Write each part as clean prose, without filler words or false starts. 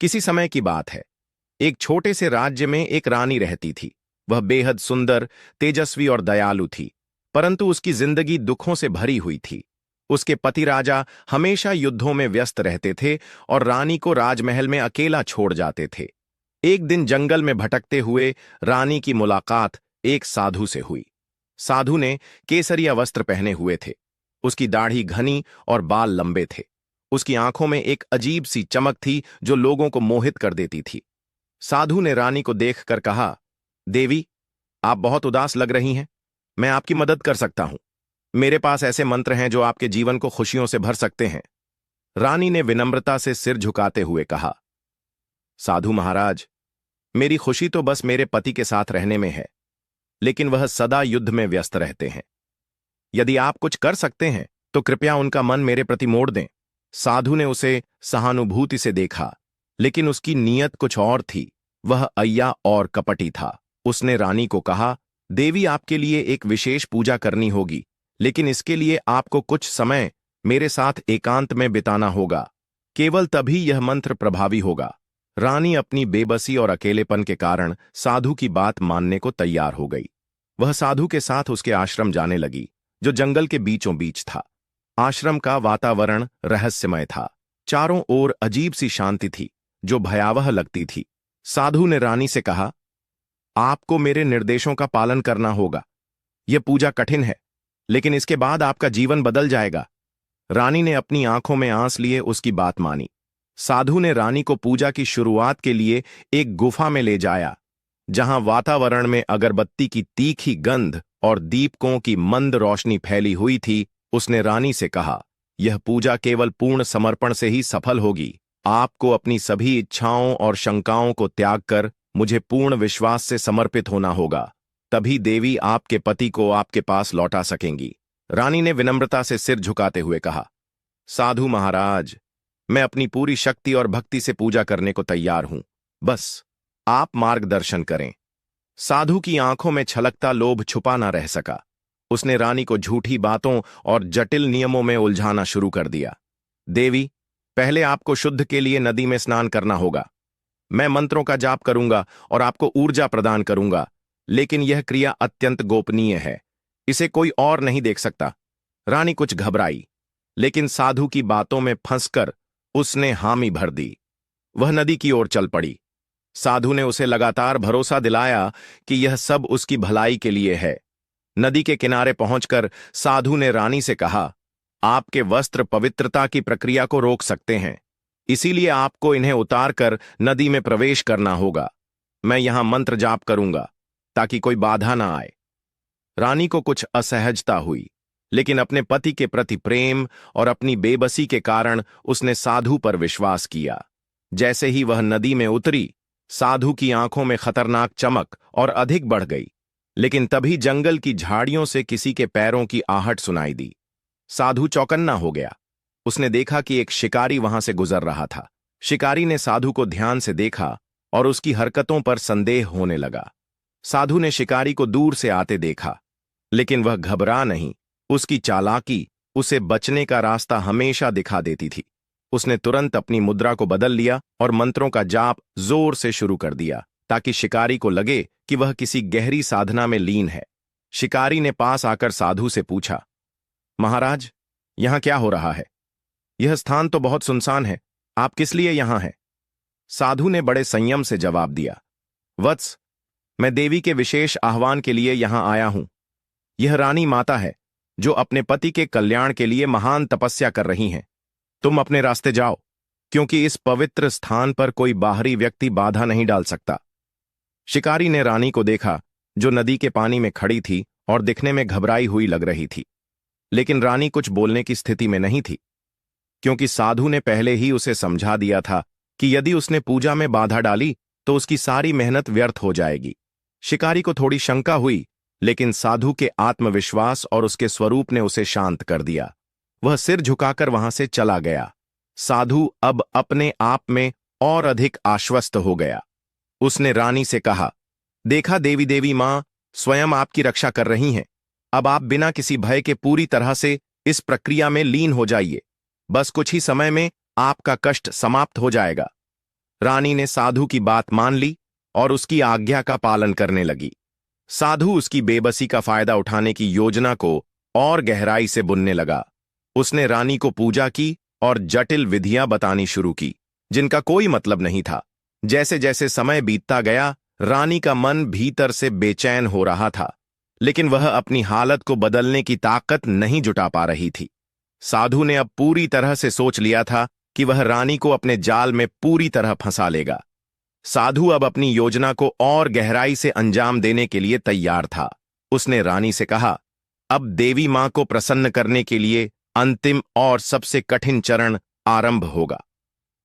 किसी समय की बात है। एक छोटे से राज्य में एक रानी रहती थी। वह बेहद सुंदर, तेजस्वी और दयालु थी, परंतु उसकी जिंदगी दुखों से भरी हुई थी। उसके पति राजा हमेशा युद्धों में व्यस्त रहते थे और रानी को राजमहल में अकेला छोड़ जाते थे। एक दिन जंगल में भटकते हुए रानी की मुलाकात एक साधु से हुई। साधु ने केसरिया वस्त्र पहने हुए थे। उसकी दाढ़ी घनी और बाल लंबे थे। उसकी आंखों में एक अजीब सी चमक थी जो लोगों को मोहित कर देती थी। साधु ने रानी को देखकर कहा, देवी, आप बहुत उदास लग रही हैं। मैं आपकी मदद कर सकता हूं। मेरे पास ऐसे मंत्र हैं जो आपके जीवन को खुशियों से भर सकते हैं। रानी ने विनम्रता से सिर झुकाते हुए कहा, साधु महाराज, मेरी खुशी तो बस मेरे पति के साथ रहने में है, लेकिन वह सदा युद्ध में व्यस्त रहते हैं। यदि आप कुछ कर सकते हैं तो कृपया उनका मन मेरे प्रति मोड़ दें। साधु ने उसे सहानुभूति से देखा, लेकिन उसकी नीयत कुछ और थी। वह अय्या और कपटी था। उसने रानी को कहा, देवी, आपके लिए एक विशेष पूजा करनी होगी, लेकिन इसके लिए आपको कुछ समय मेरे साथ एकांत में बिताना होगा। केवल तभी यह मंत्र प्रभावी होगा। रानी अपनी बेबसी और अकेलेपन के कारण साधु की बात मानने को तैयार हो गई। वह साधु के साथ उसके आश्रम जाने लगी, जो जंगल के बीचों बीच था। आश्रम का वातावरण रहस्यमय था। चारों ओर अजीब सी शांति थी जो भयावह लगती थी। साधु ने रानी से कहा, आपको मेरे निर्देशों का पालन करना होगा। यह पूजा कठिन है, लेकिन इसके बाद आपका जीवन बदल जाएगा। रानी ने अपनी आंखों में आंस लिए उसकी बात मानी। साधु ने रानी को पूजा की शुरुआत के लिए एक गुफा में ले जाया, जहां वातावरण में अगरबत्ती की तीखी गंध और दीपकों की मंद रोशनी फैली हुई थी। उसने रानी से कहा, यह पूजा केवल पूर्ण समर्पण से ही सफल होगी। आपको अपनी सभी इच्छाओं और शंकाओं को त्याग कर मुझे पूर्ण विश्वास से समर्पित होना होगा। तभी देवी आपके पति को आपके पास लौटा सकेंगी। रानी ने विनम्रता से सिर झुकाते हुए कहा, साधु महाराज, मैं अपनी पूरी शक्ति और भक्ति से पूजा करने को तैयार हूं। बस आप मार्गदर्शन करें। साधु की आंखों में छलकता लोभ छुपा ना रह सका। उसने रानी को झूठी बातों और जटिल नियमों में उलझाना शुरू कर दिया। देवी, पहले आपको शुद्ध के लिए नदी में स्नान करना होगा। मैं मंत्रों का जाप करूंगा और आपको ऊर्जा प्रदान करूंगा, लेकिन यह क्रिया अत्यंत गोपनीय है। इसे कोई और नहीं देख सकता। रानी कुछ घबराई, लेकिन साधु की बातों में फंसकर उसने हामी भर दी। वह नदी की ओर चल पड़ी। साधु ने उसे लगातार भरोसा दिलाया कि यह सब उसकी भलाई के लिए है। नदी के किनारे पहुंचकर साधु ने रानी से कहा, आपके वस्त्र पवित्रता की प्रक्रिया को रोक सकते हैं, इसीलिए आपको इन्हें उतारकर नदी में प्रवेश करना होगा। मैं यहां मंत्र जाप करूंगा ताकि कोई बाधा ना आए। रानी को कुछ असहजता हुई, लेकिन अपने पति के प्रति प्रेम और अपनी बेबसी के कारण उसने साधु पर विश्वास किया। जैसे ही वह नदी में उतरी, साधु की आंखों में खतरनाक चमक और अधिक बढ़ गई। लेकिन तभी जंगल की झाड़ियों से किसी के पैरों की आहट सुनाई दी। साधु चौकन्ना हो गया। उसने देखा कि एक शिकारी वहां से गुजर रहा था। शिकारी ने साधु को ध्यान से देखा और उसकी हरकतों पर संदेह होने लगा। साधु ने शिकारी को दूर से आते देखा, लेकिन वह घबरा नहीं। उसकी चालाकी उसे बचने का रास्ता हमेशा दिखा देती थी। उसने तुरंत अपनी मुद्रा को बदल लिया और मंत्रों का जाप जोर से शुरू कर दिया, ताकि शिकारी को लगे कि वह किसी गहरी साधना में लीन है। शिकारी ने पास आकर साधु से पूछा, महाराज, यहां क्या हो रहा है? यह स्थान तो बहुत सुनसान है। आप किस लिए यहां हैं? साधु ने बड़े संयम से जवाब दिया, वत्स, मैं देवी के विशेष आह्वान के लिए यहां आया हूं। यह रानी माता है जो अपने पति के कल्याण के लिए महान तपस्या कर रही हैं। तुम अपने रास्ते जाओ, क्योंकि इस पवित्र स्थान पर कोई बाहरी व्यक्ति बाधा नहीं डाल सकता। शिकारी ने रानी को देखा, जो नदी के पानी में खड़ी थी और दिखने में घबराई हुई लग रही थी। लेकिन रानी कुछ बोलने की स्थिति में नहीं थी, क्योंकि साधु ने पहले ही उसे समझा दिया था कि यदि उसने पूजा में बाधा डाली तो उसकी सारी मेहनत व्यर्थ हो जाएगी। शिकारी को थोड़ी शंका हुई, लेकिन साधु के आत्मविश्वास और उसके स्वरूप ने उसे शांत कर दिया। वह सिर झुकाकर वहां से चला गया। साधु अब अपने आप में और अधिक आश्वस्त हो गया। उसने रानी से कहा, देखा देवी, देवी मां स्वयं आपकी रक्षा कर रही हैं। अब आप बिना किसी भय के पूरी तरह से इस प्रक्रिया में लीन हो जाइए। बस कुछ ही समय में आपका कष्ट समाप्त हो जाएगा। रानी ने साधु की बात मान ली और उसकी आज्ञा का पालन करने लगी। साधु उसकी बेबसी का फायदा उठाने की योजना को और गहराई से बुनने लगा। उसने रानी को पूजा की और जटिल विधियां बतानी शुरू की, जिनका कोई मतलब नहीं था। जैसे जैसे समय बीतता गया, रानी का मन भीतर से बेचैन हो रहा था, लेकिन वह अपनी हालत को बदलने की ताकत नहीं जुटा पा रही थी। साधु ने अब पूरी तरह से सोच लिया था कि वह रानी को अपने जाल में पूरी तरह फंसा लेगा। साधु अब अपनी योजना को और गहराई से अंजाम देने के लिए तैयार था। उसने रानी से कहा, अब देवी मां को प्रसन्न करने के लिए अंतिम और सबसे कठिन चरण आरंभ होगा।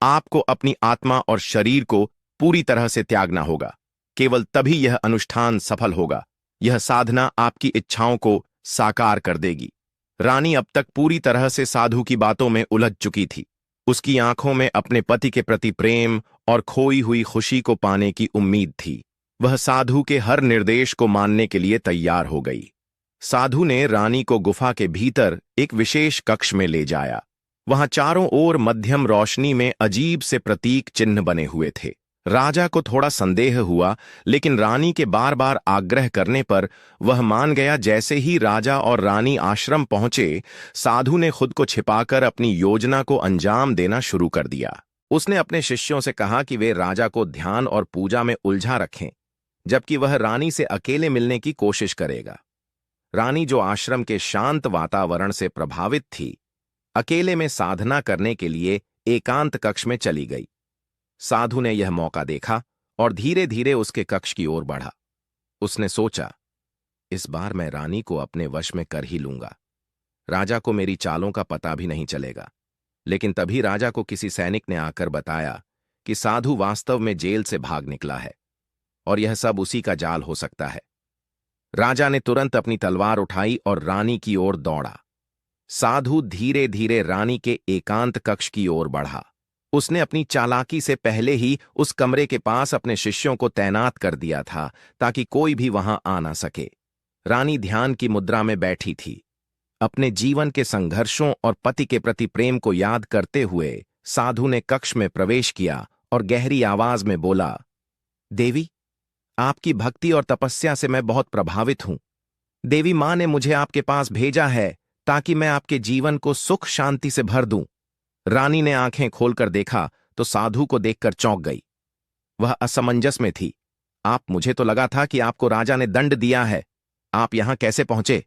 आपको अपनी आत्मा और शरीर को पूरी तरह से त्यागना होगा। केवल तभी यह अनुष्ठान सफल होगा। यह साधना आपकी इच्छाओं को साकार कर देगी। रानी अब तक पूरी तरह से साधु की बातों में उलझ चुकी थी। उसकी आंखों में अपने पति के प्रति प्रेम और खोई हुई खुशी को पाने की उम्मीद थी। वह साधु के हर निर्देश को मानने के लिए तैयार हो गई। साधु ने रानी को गुफा के भीतर एक विशेष कक्ष में ले जाया। वहां चारों ओर मध्यम रोशनी में अजीब से प्रतीक चिन्ह बने हुए थे। राजा को थोड़ा संदेह हुआ, लेकिन रानी के बार बार आग्रह करने पर वह मान गया। जैसे ही राजा और रानी आश्रम पहुंचे, साधु ने खुद को छिपाकर अपनी योजना को अंजाम देना शुरू कर दिया। उसने अपने शिष्यों से कहा कि वे राजा को ध्यान और पूजा में उलझा रखें, जबकि वह रानी से अकेले मिलने की कोशिश करेगा। रानी, जो आश्रम के शांत वातावरण से प्रभावित थी, अकेले में साधना करने के लिए एकांत कक्ष में चली गई। साधु ने यह मौका देखा और धीरे धीरे उसके कक्ष की ओर बढ़ा। उसने सोचा, इस बार मैं रानी को अपने वश में कर ही लूंगा। राजा को मेरी चालों का पता भी नहीं चलेगा। लेकिन तभी राजा को किसी सैनिक ने आकर बताया कि साधु वास्तव में जेल से भाग निकला है और यह सब उसी का जाल हो सकता है। राजा ने तुरंत अपनी तलवार उठाई और रानी की ओर दौड़ा। साधु धीरे धीरे रानी के एकांत कक्ष की ओर बढ़ा। उसने अपनी चालाकी से पहले ही उस कमरे के पास अपने शिष्यों को तैनात कर दिया था, ताकि कोई भी वहां आ ना सके। रानी ध्यान की मुद्रा में बैठी थी। अपने जीवन के संघर्षों और पति के प्रति प्रेम को याद करते हुए साधु ने कक्ष में प्रवेश किया और गहरी आवाज में बोला, देवी, आपकी भक्ति और तपस्या से मैं बहुत प्रभावित हूं। देवी मां ने मुझे आपके पास भेजा है ताकि मैं आपके जीवन को सुख शांति से भर दूं। रानी ने आंखें खोलकर देखा तो साधु को देखकर चौंक गई। वह असमंजस में थी। आप, मुझे तो लगा था कि आपको राजा ने दंड दिया है। आप यहां कैसे पहुंचे?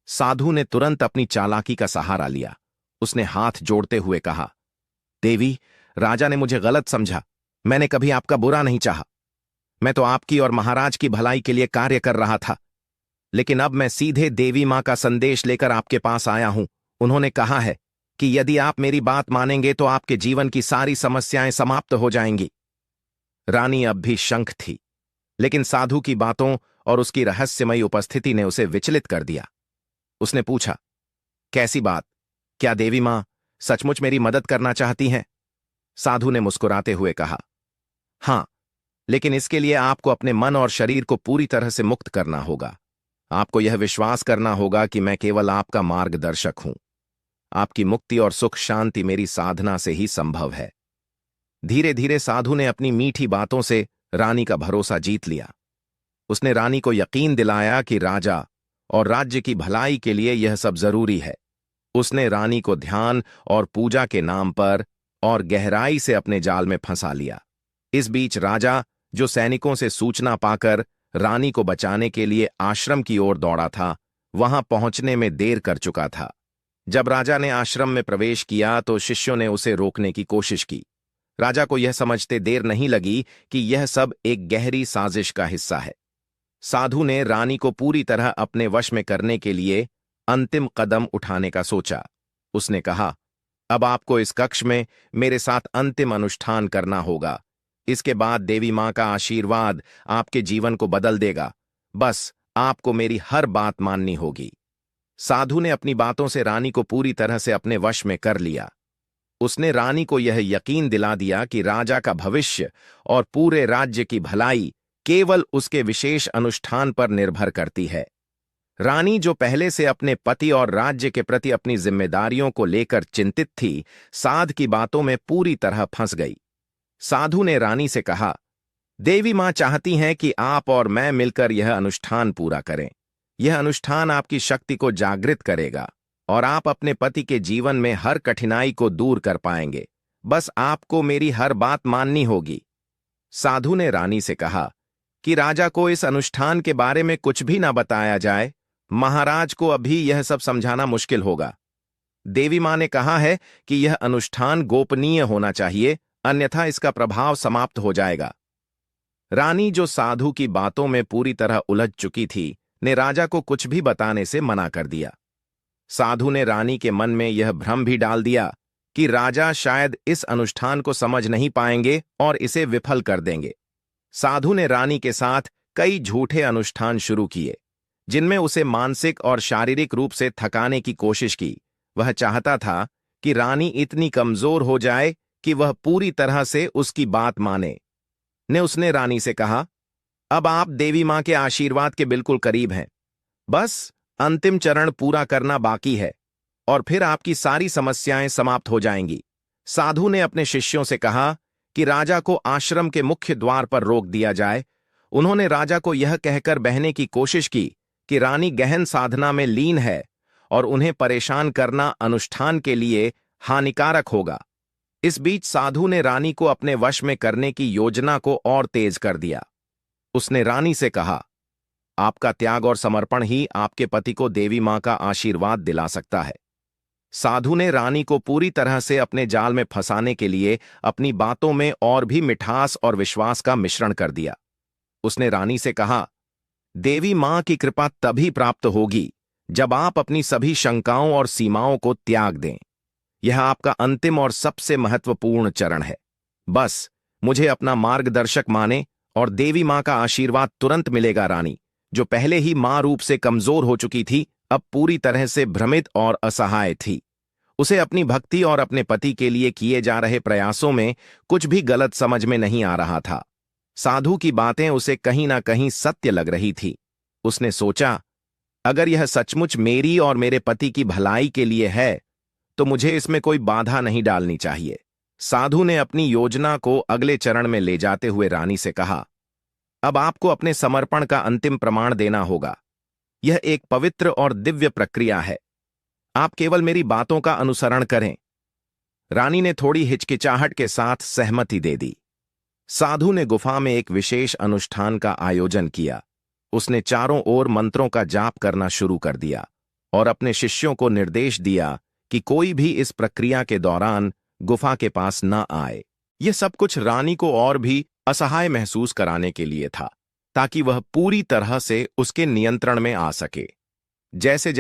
साधु ने तुरंत अपनी चालाकी का सहारा लिया। उसने हाथ जोड़ते हुए कहा, देवी, राजा ने मुझे गलत समझा। मैंने कभी आपका बुरा नहीं चाहा। मैं तो आपकी और महाराज की भलाई के लिए कार्य कर रहा था। लेकिन अब मैं सीधे देवी मां का संदेश लेकर आपके पास आया हूं। उन्होंने कहा है कि यदि आप मेरी बात मानेंगे तो आपके जीवन की सारी समस्याएं समाप्त हो जाएंगी। रानी अब भी शंख थी, लेकिन साधु की बातों और उसकी रहस्यमयी उपस्थिति ने उसे विचलित कर दिया। उसने पूछा, कैसी बात? क्या देवी मां सचमुच मेरी मदद करना चाहती हैं? साधु ने मुस्कुराते हुए कहा, हां, लेकिन इसके लिए आपको अपने मन और शरीर को पूरी तरह से मुक्त करना होगा। आपको यह विश्वास करना होगा कि मैं केवल आपका मार्गदर्शक हूं। आपकी मुक्ति और सुख शांति मेरी साधना से ही संभव है। धीरे धीरे साधु ने अपनी मीठी बातों से रानी का भरोसा जीत लिया। उसने रानी को यकीन दिलाया कि राजा और राज्य की भलाई के लिए यह सब जरूरी है। उसने रानी को ध्यान और पूजा के नाम पर और गहराई से अपने जाल में फंसा लिया। इस बीच राजा, जो सैनिकों से सूचना पाकर रानी को बचाने के लिए आश्रम की ओर दौड़ा था, वहां पहुंचने में देर कर चुका था। जब राजा ने आश्रम में प्रवेश किया तो शिष्यों ने उसे रोकने की कोशिश की। राजा को यह समझते देर नहीं लगी कि यह सब एक गहरी साजिश का हिस्सा है। साधु ने रानी को पूरी तरह अपने वश में करने के लिए अंतिम कदम उठाने का सोचा। उसने कहा, अब आपको इस कक्ष में मेरे साथ अंतिम अनुष्ठान करना होगा। इसके बाद देवी मां का आशीर्वाद आपके जीवन को बदल देगा। बस आपको मेरी हर बात माननी होगी। साधु ने अपनी बातों से रानी को पूरी तरह से अपने वश में कर लिया। उसने रानी को यह यकीन दिला दिया कि राजा का भविष्य और पूरे राज्य की भलाई केवल उसके विशेष अनुष्ठान पर निर्भर करती है। रानी, जो पहले से अपने पति और राज्य के प्रति अपनी जिम्मेदारियों को लेकर चिंतित थी, साध की बातों में पूरी तरह फंस गई। साधु ने रानी से कहा, देवी मां चाहती हैं कि आप और मैं मिलकर यह अनुष्ठान पूरा करें। यह अनुष्ठान आपकी शक्ति को जागृत करेगा और आप अपने पति के जीवन में हर कठिनाई को दूर कर पाएंगे। बस आपको मेरी हर बात माननी होगी। साधु ने रानी से कहा कि राजा को इस अनुष्ठान के बारे में कुछ भी ना बताया जाए। महाराज को अभी यह सब समझाना मुश्किल होगा। देवी मां ने कहा है कि यह अनुष्ठान गोपनीय होना चाहिए, अन्यथा इसका प्रभाव समाप्त हो जाएगा। रानी, जो साधु की बातों में पूरी तरह उलझ चुकी थी, ने राजा को कुछ भी बताने से मना कर दिया। साधु ने रानी के मन में यह भ्रम भी डाल दिया कि राजा शायद इस अनुष्ठान को समझ नहीं पाएंगे और इसे विफल कर देंगे। साधु ने रानी के साथ कई झूठे अनुष्ठान शुरू किए, जिनमें उसे मानसिक और शारीरिक रूप से थकाने की कोशिश की। वह चाहता था कि रानी इतनी कमजोर हो जाए कि वह पूरी तरह से उसकी बात माने। उसने रानी से कहा, अब आप देवी मां के आशीर्वाद के बिल्कुल करीब हैं। बस अंतिम चरण पूरा करना बाकी है और फिर आपकी सारी समस्याएं समाप्त हो जाएंगी। साधु ने अपने शिष्यों से कहा कि राजा को आश्रम के मुख्य द्वार पर रोक दिया जाए। उन्होंने राजा को यह कहकर बहने की कोशिश की कि रानी गहन साधना में लीन है और उन्हें परेशान करना अनुष्ठान के लिए हानिकारक होगा। इस बीच साधु ने रानी को अपने वश में करने की योजना को और तेज कर दिया। उसने रानी से कहा, आपका त्याग और समर्पण ही आपके पति को देवी मां का आशीर्वाद दिला सकता है। साधु ने रानी को पूरी तरह से अपने जाल में फंसाने के लिए अपनी बातों में और भी मिठास और विश्वास का मिश्रण कर दिया। उसने रानी से कहा, देवी मां की कृपा तभी प्राप्त होगी जब आप अपनी सभी शंकाओं और सीमाओं को त्याग दें। यह आपका अंतिम और सबसे महत्वपूर्ण चरण है। बस मुझे अपना मार्गदर्शक माने और देवी मां का आशीर्वाद तुरंत मिलेगा। रानी, जो पहले ही मां रूप से कमजोर हो चुकी थी, अब पूरी तरह से भ्रमित और असहाय थी। उसे अपनी भक्ति और अपने पति के लिए किए जा रहे प्रयासों में कुछ भी गलत समझ में नहीं आ रहा था। साधु की बातें उसे कहीं ना कहीं सत्य लग रही थी। उसने सोचा, अगर यह सचमुच मेरी और मेरे पति की भलाई के लिए है तो मुझे इसमें कोई बाधा नहीं डालनी चाहिए। साधु ने अपनी योजना को अगले चरण में ले जाते हुए रानी से कहा, अब आपको अपने समर्पण का अंतिम प्रमाण देना होगा। यह एक पवित्र और दिव्य प्रक्रिया है। आप केवल मेरी बातों का अनुसरण करें। रानी ने थोड़ी हिचकिचाहट के साथ सहमति दे दी। साधु ने गुफा में एक विशेष अनुष्ठान का आयोजन किया। उसने चारों ओर मंत्रों का जाप करना शुरू कर दिया और अपने शिष्यों को निर्देश दिया कि कोई भी इस प्रक्रिया के दौरान गुफा के पास न आए। यह सब कुछ रानी को और भी असहाय महसूस कराने के लिए था, ताकि वह पूरी तरह से उसके नियंत्रण में आ सके। जैसे